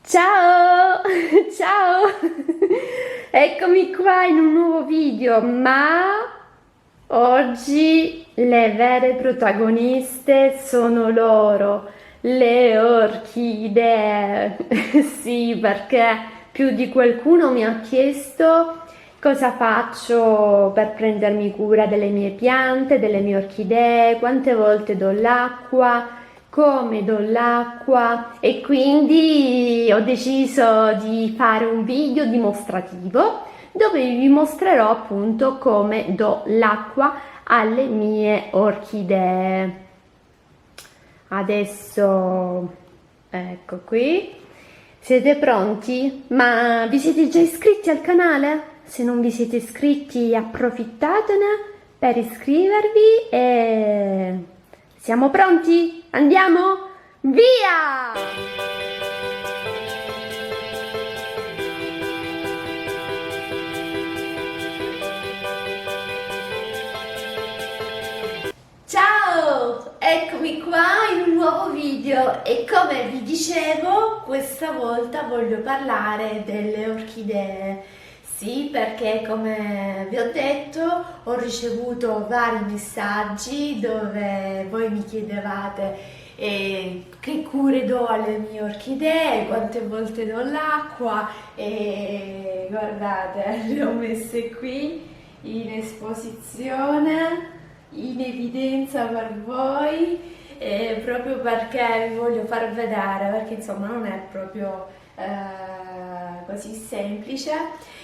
Ciao! Ciao! Eccomi qua in un nuovo video, ma oggi le vere protagoniste sono loro, le orchidee. Sì, perché più di qualcuno mi ha chiesto cosa faccio per prendermi cura delle mie piante, delle mie orchidee, quante volte do l'acqua, come do l'acqua, e quindi ho deciso di fare un video dimostrativo dove vi mostrerò appunto come do l'acqua alle mie orchidee. Adesso ecco qui. Siete pronti? Ma vi siete già iscritti al canale? Se non vi siete iscritti, approfittatene per iscrivervi e siamo pronti? Andiamo? Via! Ciao! Eccomi qua in un nuovo video e come vi dicevo, questa volta voglio parlare delle orchidee. Sì, perché come vi ho detto ho ricevuto vari messaggi dove voi mi chiedevate che cure do alle mie orchidee, quante volte do l'acqua e guardate, le ho messe qui in esposizione, in evidenza per voi, proprio perché vi voglio far vedere, perché insomma non è proprio così semplice.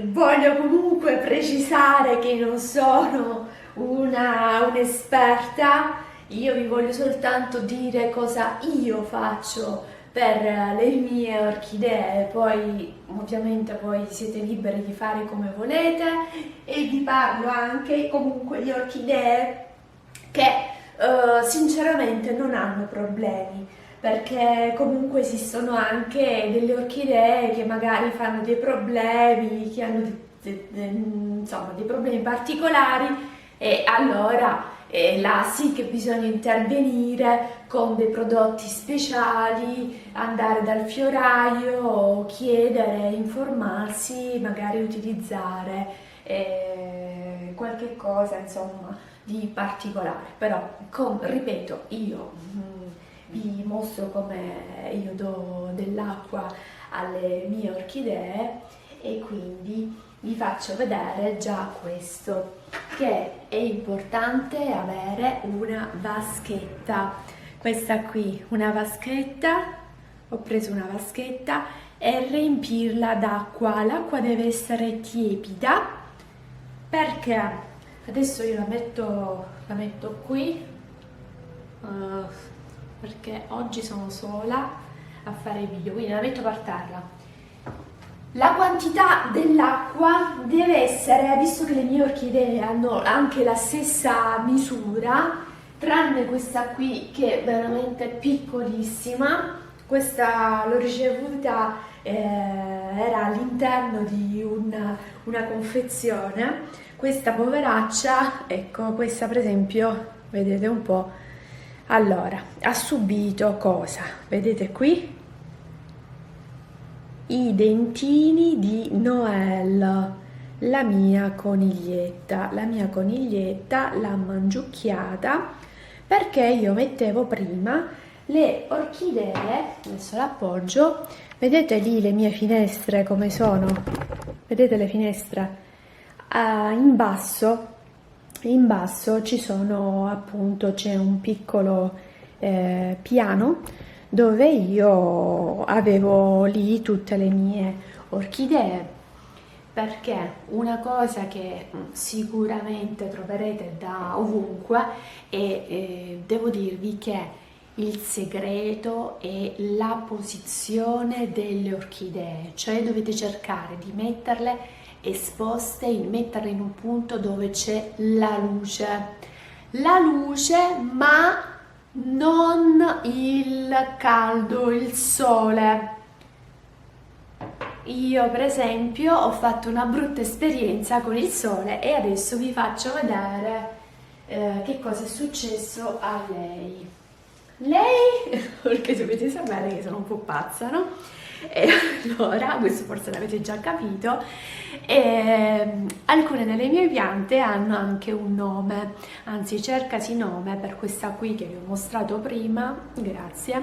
Voglio comunque precisare che non sono un'esperta, io vi voglio soltanto dire cosa io faccio per le mie orchidee, poi ovviamente voi siete liberi di fare come volete e vi parlo anche comunque di orchidee che sinceramente non hanno problemi, perché comunque esistono anche delle orchidee che magari fanno dei problemi, che hanno insomma dei problemi particolari, e allora là sì che bisogna intervenire con dei prodotti speciali, andare dal fioraio, chiedere, informarsi, magari utilizzare qualche cosa insomma di particolare. Però ripeto, io vi mostro come io do dell'acqua alle mie orchidee e quindi vi faccio vedere già questo, che è importante avere una vaschetta. Questa qui, una vaschetta, ho preso una vaschetta e riempirla d'acqua. L'acqua deve essere tiepida, perché adesso io la metto qui, perché oggi sono sola a fare il video, quindi la metto per terra. La quantità dell'acqua deve essere, visto che le mie orchidee hanno anche la stessa misura, tranne questa qui che è veramente piccolissima, questa l'ho ricevuta, era all'interno di una confezione, questa poveraccia, ecco, questa per esempio, vedete un po', allora, ha subito cosa? Vedete qui? I dentini di Noel, la mia coniglietta l'ha mangiucchiata, perché io mettevo prima le orchidee, adesso l'appoggio, vedete lì le mie finestre come sono, vedete le finestre? In basso ci sono appunto, c'è un piccolo piano dove io avevo lì tutte le mie orchidee, perché una cosa che sicuramente troverete da ovunque e devo dirvi che il segreto è la posizione delle orchidee, cioè dovete cercare di metterle esposte, metterle in un punto dove c'è la luce, ma non il caldo, il sole. Io per esempio ho fatto una brutta esperienza con il sole e adesso vi faccio vedere che cosa è successo a lei. lei, perché dovete sapere che sono un po' pazza, no? E allora, questo forse l'avete già capito, alcune delle mie piante hanno anche un nome, anzi cercasi nome per questa qui che vi ho mostrato prima, grazie,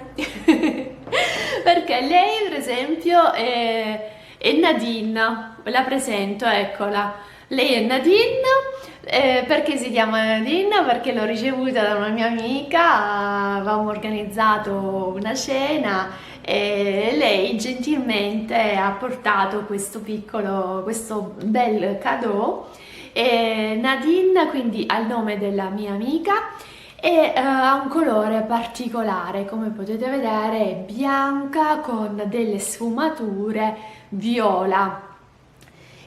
perché lei per esempio è Nadine, ve la presento, eccola, lei è Nadine. Perché si chiama Nadine? Perché l'ho ricevuta da una mia amica, avevamo organizzato una cena e lei gentilmente ha portato questo bel cadeau. Nadine quindi ha il nome della mia amica e ha un colore particolare, come potete vedere è bianca con delle sfumature viola.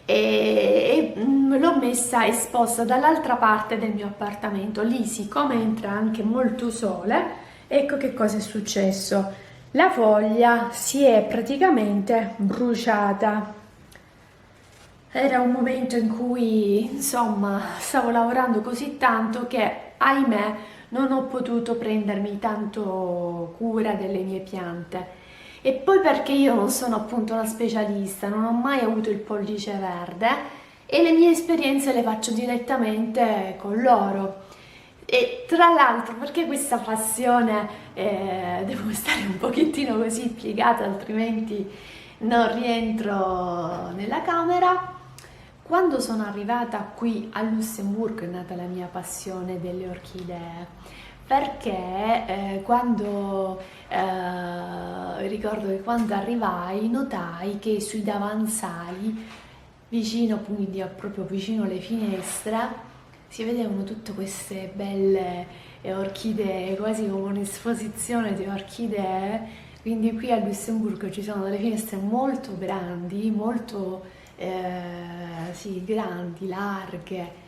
L'ho messa esposta dall'altra parte del mio appartamento. Lì, siccome entra anche molto sole, ecco che cosa è successo: la foglia si è praticamente bruciata. Era un momento in cui, insomma, stavo lavorando così tanto che, ahimè, non ho potuto prendermi tanto cura delle mie piante. E poi perché io non sono appunto una specialista, non ho mai avuto il pollice verde e le mie esperienze le faccio direttamente con loro. E tra l'altro, perché questa passione devo stare un pochettino così piegata, altrimenti non rientro nella camera. Quando sono arrivata qui a Lussemburgo è nata la mia passione delle orchidee, perché ricordo che quando arrivai notai che sui davanzali, vicino, quindi proprio vicino alle finestre, si vedevano tutte queste belle orchidee, quasi come un'esposizione di orchidee. Quindi qui a Lussemburgo ci sono delle finestre molto grandi, molto sì, grandi, larghe,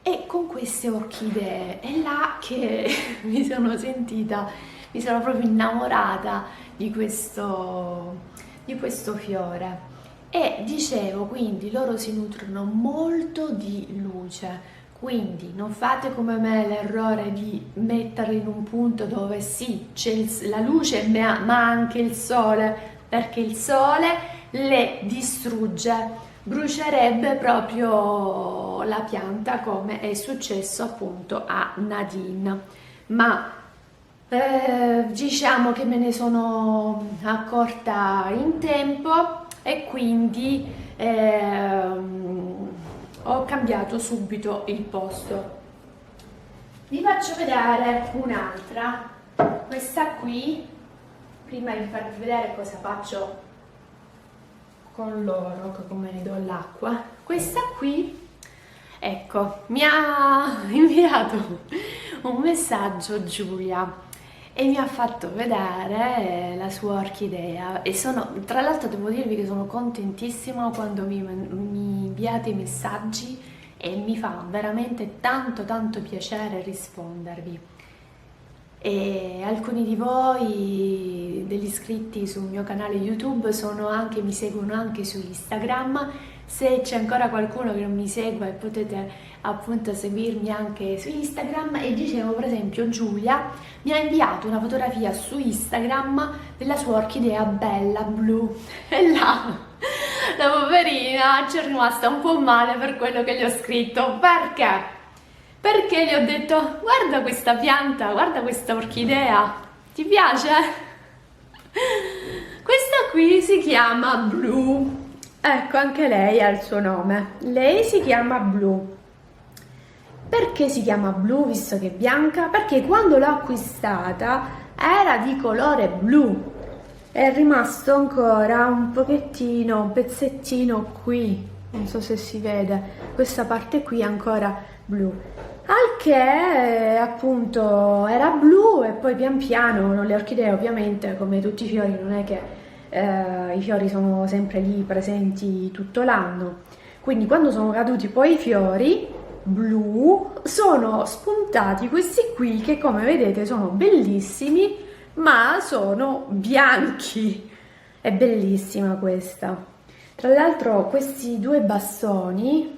e con queste orchidee è là che mi sono proprio innamorata di questo fiore. E dicevo, quindi loro si nutrono molto di luce, quindi non fate come me l'errore di metterli in un punto dove sì, c'è la luce ma anche il sole, perché il sole le distrugge, brucierebbe proprio la pianta, come è successo appunto a Nadine. Ma diciamo che me ne sono accorta in tempo e quindi ho cambiato subito il posto. Vi faccio vedere un'altra, questa qui, prima di farvi vedere cosa faccio con loro, come ne do l'acqua. Questa qui, ecco, mi ha inviato un messaggio Giulia e mi ha fatto vedere la sua orchidea e tra l'altro devo dirvi che sono contentissima quando mi inviate i messaggi e mi fa veramente tanto piacere rispondervi. E alcuni di voi, degli iscritti sul mio canale YouTube, mi seguono anche su Instagram. Se c'è ancora qualcuno che non mi segue, potete appunto seguirmi anche su Instagram. E dicevo, per esempio, Giulia mi ha inviato una fotografia su Instagram della sua orchidea bella blu e là la poverina ci è rimasta un po' male per quello che gli ho scritto. Perché gli ho detto: guarda questa pianta, guarda questa orchidea, ti piace? Questa qui si chiama Blue, ecco, anche lei ha il suo nome, lei si chiama Blue. Perché si chiama Blue visto che è bianca? Perché quando l'ho acquistata era di colore blu, è rimasto ancora un pochettino, un pezzettino qui, non so se si vede, questa parte qui è ancora blu. Al che appunto era blu e poi pian piano le orchidee, ovviamente come tutti i fiori, non è che i fiori sono sempre lì presenti tutto l'anno, quindi quando sono caduti poi i fiori blu sono spuntati questi qui che, come vedete, sono bellissimi ma sono bianchi. È bellissima questa. Tra l'altro questi due bastoni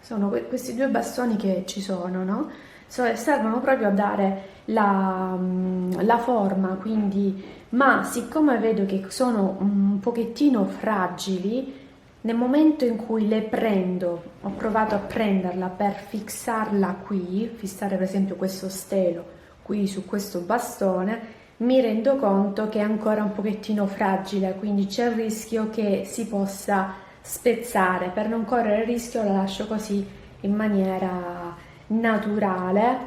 sono questi due bastoni che ci sono, no? servono proprio a dare la forma, quindi, ma siccome vedo che sono un pochettino fragili, nel momento in cui le prendo, ho provato a prenderla per fissarla qui, fissare per esempio questo stelo qui su questo bastone, mi rendo conto che è ancora un pochettino fragile, quindi c'è il rischio che si possa spezzare. Per non correre il rischio la lascio così in maniera naturale.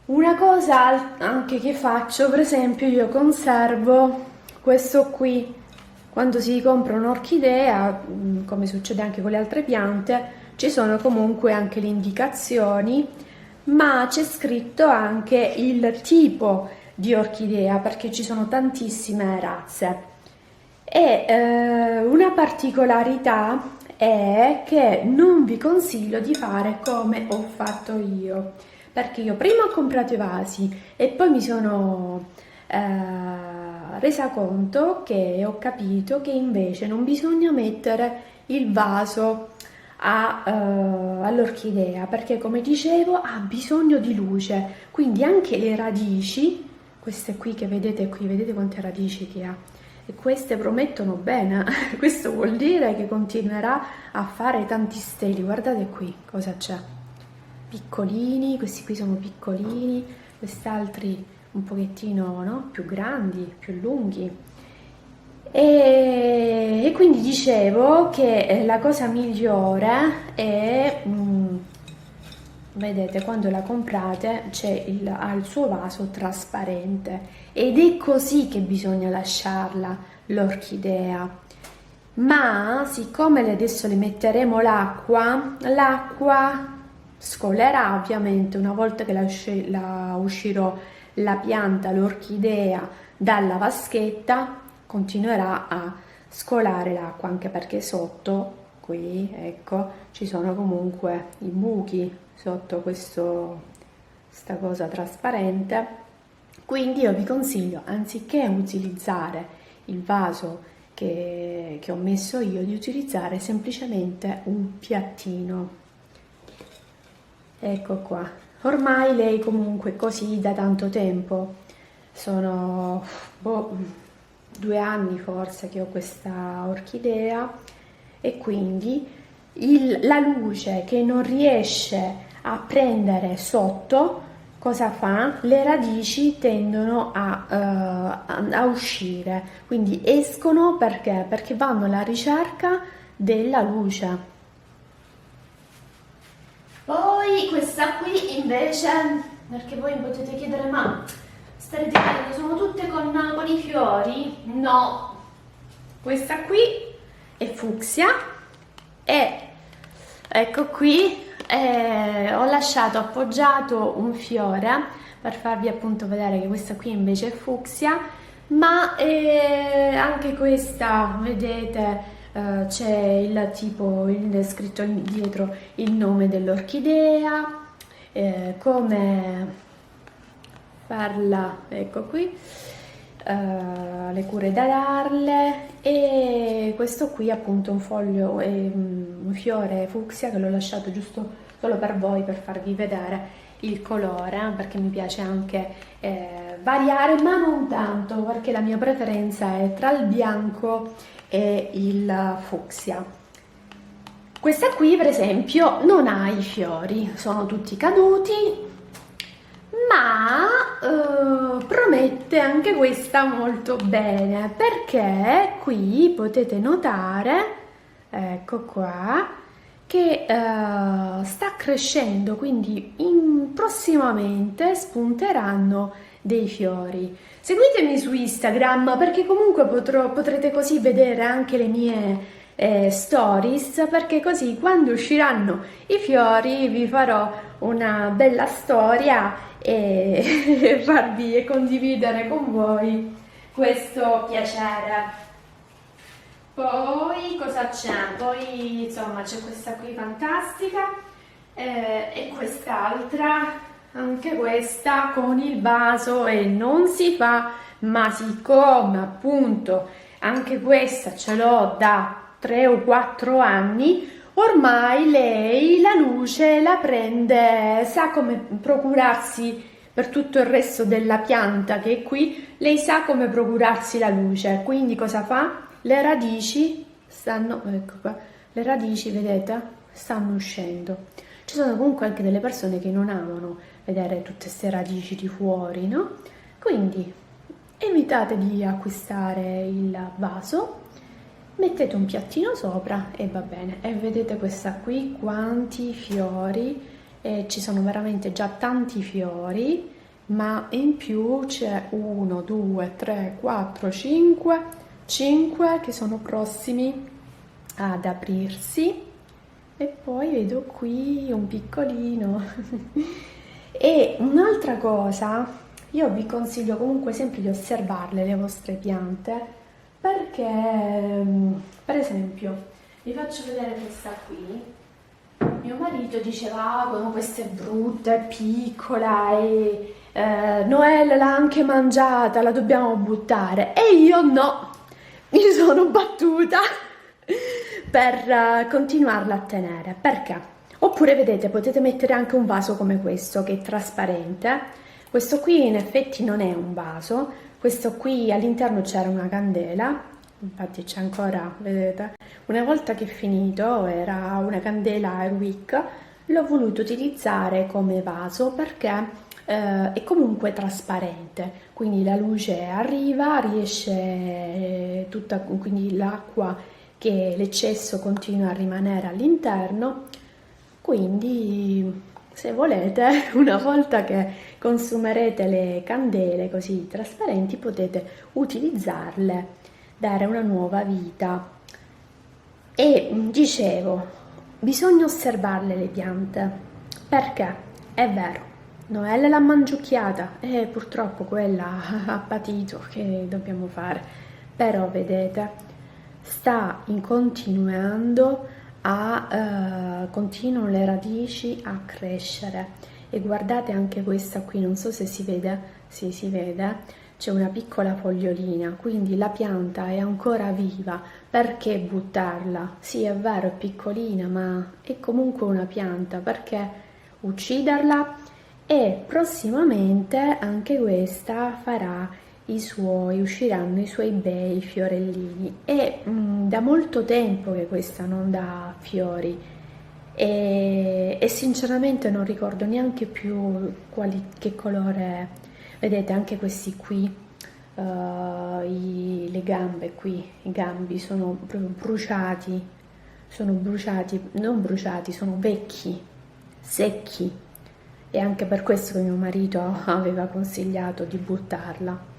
Una cosa anche che faccio, per esempio, io conservo questo qui. Quando si compra un'orchidea, come succede anche con le altre piante, ci sono comunque anche le indicazioni, ma c'è scritto anche il tipo di orchidea, perché ci sono tantissime razze. E una particolarità è che non vi consiglio di fare come ho fatto io, perché io prima ho comprato i vasi e poi mi sono resa conto che ho capito che invece non bisogna mettere il vaso all'orchidea, perché come dicevo ha bisogno di luce, quindi anche le radici, queste qui che vedete qui, vedete quante radici che ha, e queste promettono bene. Questo vuol dire che continuerà a fare tanti steli. Guardate qui cosa c'è, piccolini, questi qui sono piccolini, quest'altri un pochettino, no? Più grandi, più lunghi. E quindi dicevo che la cosa migliore è, vedete, quando la comprate ha il suo vaso trasparente, ed è così che bisogna lasciarla l'orchidea. Ma siccome adesso le metteremo l'acqua scolerà ovviamente una volta che uscirò la pianta, l'orchidea dalla vaschetta, continuerà a scolare l'acqua, anche perché sotto qui, ecco, ci sono comunque i buchi sotto questa cosa trasparente. Quindi io vi consiglio, anziché utilizzare il vaso che ho messo io, di utilizzare semplicemente un piattino. Ecco qua. Ormai lei comunque così da tanto tempo, sono 2 anni forse che ho questa orchidea, e quindi la luce che non riesce a prendere sotto, cosa fa? Le radici tendono a uscire, quindi escono perché vanno alla ricerca della luce. Poi questa qui invece, perché voi mi potete chiedere, ma starete vedendo, sono tutte con i fiori? No, Questa qui è fucsia e ecco qui ho lasciato appoggiato un fiore per farvi appunto vedere che questa qui invece è fucsia, ma anche questa, vedete, c'è scritto dietro il nome dell'orchidea, come farla, ecco qui, le cure da darle, e questo qui appunto un foglio, un fiore fucsia che l'ho lasciato giusto solo per voi, per farvi vedere il colore, perché mi piace anche variare, ma non tanto, perché la mia preferenza è tra il bianco e il fucsia. Questa qui per esempio non ha i fiori, sono tutti caduti, ma promette anche questa molto bene, perché qui potete notare, ecco qua, che sta crescendo, quindi prossimamente spunteranno dei fiori. Seguitemi su Instagram, perché comunque potrete così vedere anche le mie stories, perché così quando usciranno i fiori vi farò una bella storia e farvi e condividere con voi questo piacere. Poi cosa c'è? Poi insomma c'è questa qui fantastica, e quest'altra, anche questa con il vaso, e non si fa, ma siccome appunto anche questa ce l'ho da 3 o 4 anni, ormai lei la luce la prende, sa come procurarsi per tutto il resto della pianta che è qui, lei sa come procurarsi la luce, quindi cosa fa? Le radici stanno, ecco qua, le radici, vedete, stanno uscendo. Ci sono comunque anche delle persone che non amano vedere tutte queste radici di fuori, no? Quindi evitate di acquistare il vaso, mettete un piattino sopra e va bene. E vedete questa qui quanti fiori, ci sono veramente già tanti fiori, ma in più c'è 1, 2, 3, 4, 5 che sono prossimi ad aprirsi. E poi vedo qui un piccolino. E un'altra cosa, io vi consiglio comunque sempre di osservarle le vostre piante, perché per esempio vi faccio vedere questa qui. Mio marito diceva: "Ah, questa è brutta, è piccola e Noelle l'ha anche mangiata, la dobbiamo buttare." E io no, mi sono battuta per continuarla a tenere. Perché? Oppure vedete, potete mettere anche un vaso come questo che è trasparente. Questo qui in effetti non è un vaso, questo qui all'interno c'era una candela, infatti c'è ancora, vedete? Una volta che è finito, era una candela Airwick, l'ho voluto utilizzare come vaso perché è comunque trasparente, quindi la luce arriva, riesce tutta, quindi l'acqua, che l'eccesso continua a rimanere all'interno. Quindi se volete, una volta che consumerete le candele così trasparenti, potete utilizzarle, dare una nuova vita. E dicevo, bisogna osservarle le piante, perché è vero, Noelle l'ha mangiucchiata e purtroppo quella ha patito, che dobbiamo fare? Però vedete, sta continuando continuano le radici a crescere. E guardate anche questa qui, non so se si vede, sì, si vede, c'è una piccola fogliolina, quindi la pianta è ancora viva. Perché buttarla? Sì, è vero, è piccolina, ma è comunque una pianta, perché ucciderla? E prossimamente anche questa farà usciranno i suoi bei fiorellini. E da molto tempo che questa non dà fiori e sinceramente non ricordo neanche più che colore. Vedete anche questi qui, le gambe qui, i gambi sono proprio bruciati, non bruciati, sono vecchi, secchi. E anche per questo che mio marito aveva consigliato di buttarla.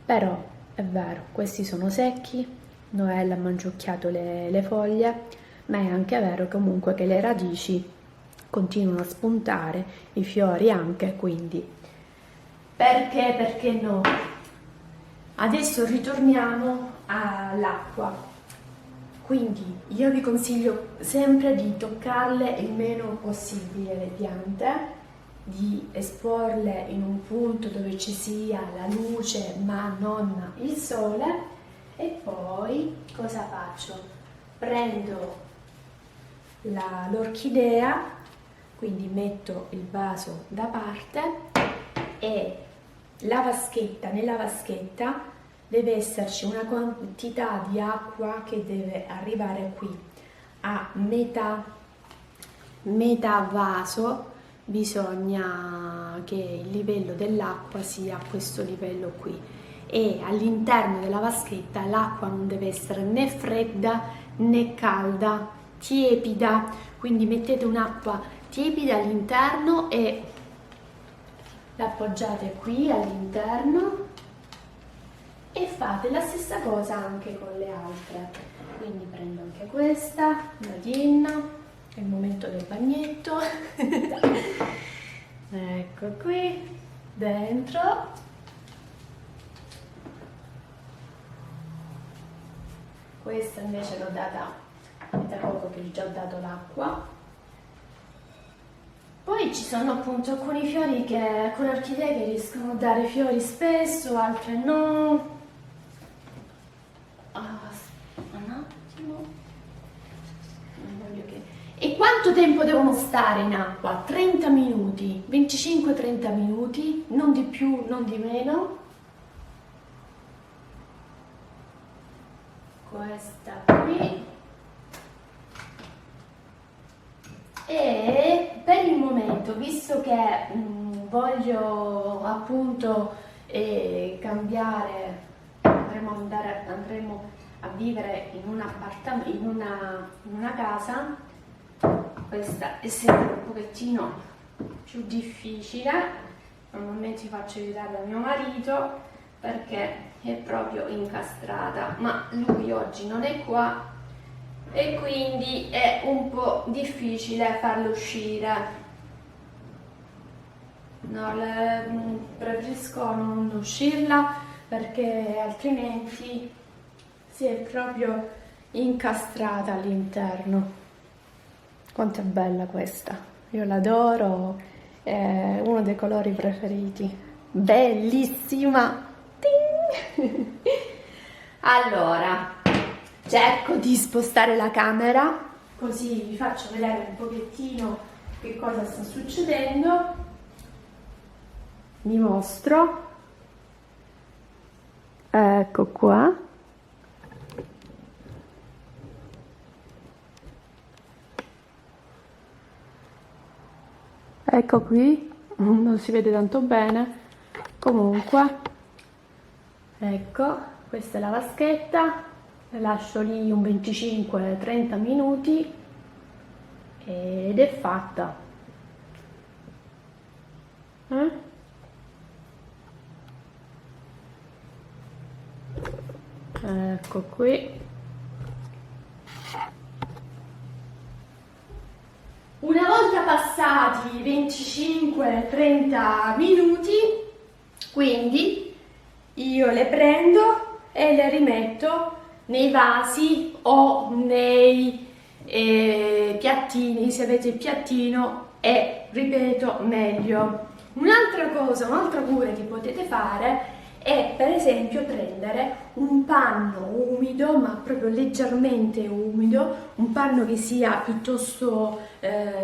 Però è vero, questi sono secchi, Noelle ha mangiucchiato le foglie, ma è anche vero comunque che le radici continuano a spuntare, i fiori anche, quindi perché no? Adesso ritorniamo all'acqua. Quindi io vi consiglio sempre di toccarle il meno possibile le piante, di esporle in un punto dove ci sia la luce ma non il sole. E poi cosa faccio? Prendo l'orchidea, quindi metto il vaso da parte e nella vaschetta deve esserci una quantità di acqua che deve arrivare qui a metà vaso. Bisogna che il livello dell'acqua sia a questo livello qui, e all'interno della vaschetta l'acqua non deve essere né fredda né calda, tiepida, quindi mettete un'acqua tiepida all'interno e l'appoggiate qui all'interno e fate la stessa cosa anche con le altre. Quindi prendo anche questa, Nadine. È il momento del bagnetto. Ecco qui dentro. Questa invece l'ho data, è da poco che gli ho già dato l'acqua. Poi ci sono appunto alcuni fiori alcune orchidee che riescono a dare fiori spesso, altre no. Un attimo, non voglio che E quanto tempo devono stare in acqua? 30 minuti, 25-30 minuti, non di più, non di meno. Questa qui. E per il momento, visto che voglio appunto cambiare, andremo a vivere in un appartamento, in una casa, questa è sempre un pochettino più difficile. Normalmente faccio aiutare da mio marito perché è proprio incastrata, ma lui oggi non è qua e quindi è un po' difficile farlo uscire. No, preferisco non uscirla perché altrimenti si è proprio incastrata all'interno. Quanto è bella questa, io l'adoro, è uno dei colori preferiti, bellissima. Ting! Allora, cerco di spostare la camera così vi faccio vedere un pochettino che cosa sta succedendo. Vi mostro, ecco qua. Ecco qui, non si vede tanto bene, comunque, ecco, questa è la vaschetta, la lascio lì un 25-30 minuti ed è fatta. Ecco qui. Una volta passati 25-30 minuti, quindi io le prendo e le rimetto nei vasi o nei piattini, se avete il piattino è, ripeto, meglio. Un'altra cosa, un'altra cura che potete fare è per esempio prendere un panno umido, ma proprio leggermente umido, un panno che sia piuttosto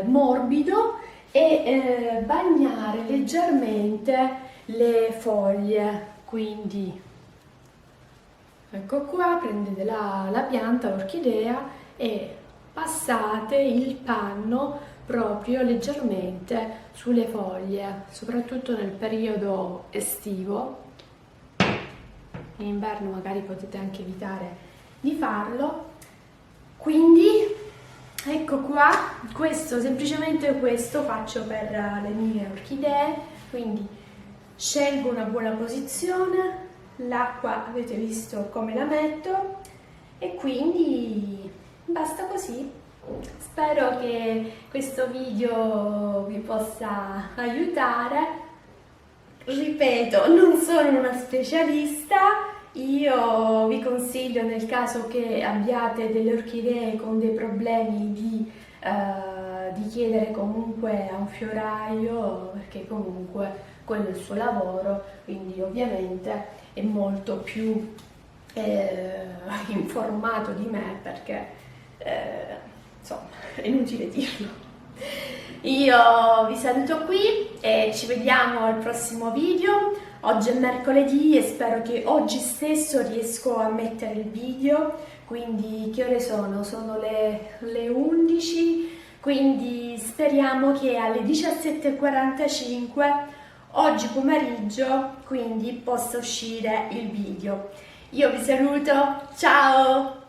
morbido e bagnare leggermente le foglie. Quindi ecco qua, prendete la pianta, l'orchidea e passate il panno proprio leggermente sulle foglie, soprattutto nel periodo estivo. In inverno magari potete anche evitare di farlo. Quindi ecco qua, questo, semplicemente questo faccio per le mie orchidee. Quindi scelgo una buona posizione, l'acqua avete visto come la metto e quindi basta così. Spero che questo video vi possa aiutare. Ripeto, non sono una specialista, io vi consiglio, nel caso che abbiate delle orchidee con dei problemi, di chiedere comunque a un fioraio, perché comunque quello è il suo lavoro, quindi ovviamente è molto più informato di me, perché insomma è inutile dirlo. Io vi saluto qui e ci vediamo al prossimo video. Oggi è mercoledì e spero che oggi stesso riesco a mettere il video. Quindi che ore sono? Sono le 11, quindi speriamo che alle 17:45 oggi pomeriggio quindi possa uscire il video. Io vi saluto, ciao!